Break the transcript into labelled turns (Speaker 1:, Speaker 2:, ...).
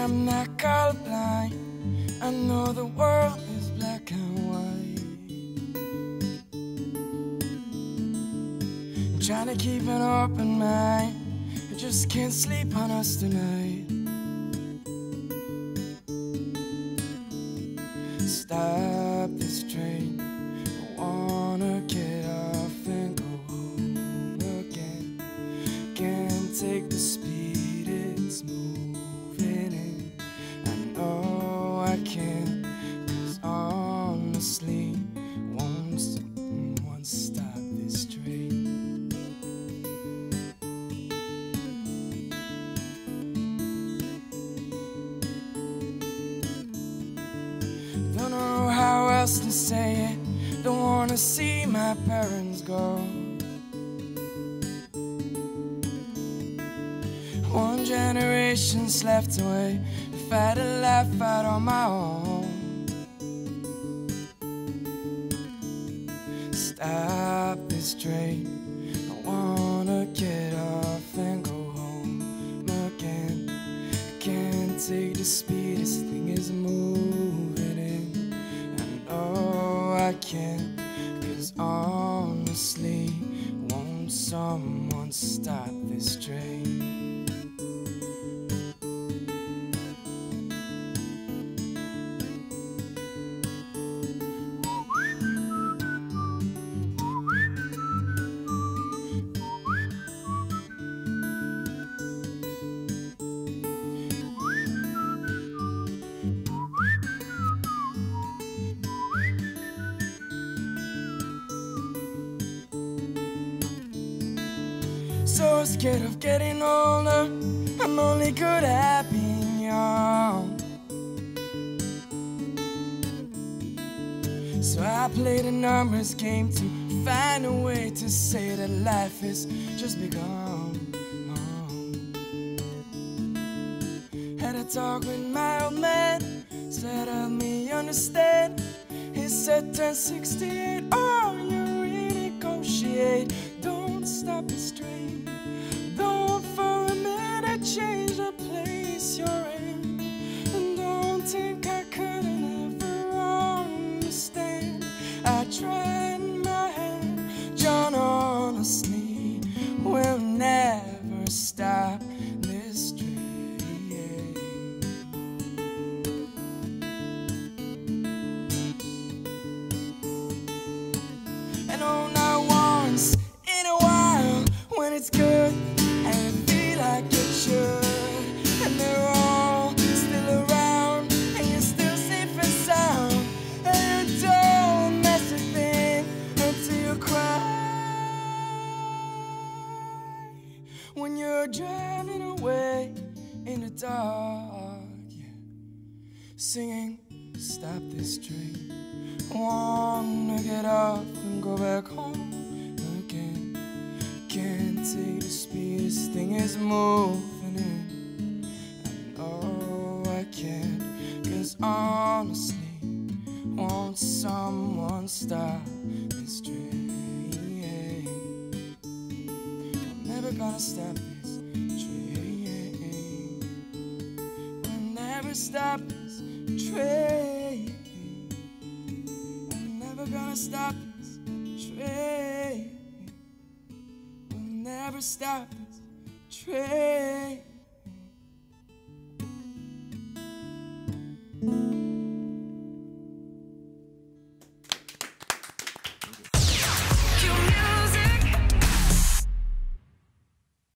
Speaker 1: I'm not colorblind. I know the world is black and white. I'm trying to keep an open mind. I just can't sleep on us tonight. Stop this train. I wanna get off and go home again. Can't take the speed it's moving in. I know I can't, 'cause honestly, won't someone stop this train? Don't know how else to say it. Don't wanna see my parents go. One generation's left away. If I had to laugh out on my own. Stop this train. I wanna get off and go home again. Can't take the speed this thing is moving in. I know I can't, 'cause honestly, won't someone stop this train? So scared of getting older. I'm only good at being young. So I play the numbers game to find a way to say that life is just begun. Had a talk with my old man, said help me understand. He said turn 68, oh, you renegotiate. Don't stop this train. Don't for a minute change the place you're in. And don't think I couldn't ever understand. I tried my hand, John, honestly, we'll never stop this train. And oh, not once in a while, when it's good and I feel like it should, and they're all still around, and you're still safe and sound, and you don't mess a thing until you cry. When you're driving away in the dark, yeah, singing, stop this train. Wanna get off and go back home again. Can't take the speed this thing is moving in. I know I can't, 'cause honestly, won't someone stop this train? I'm never gonna stop this train. We'll never stop this train. I'm never gonna stop this train. Never stop this train.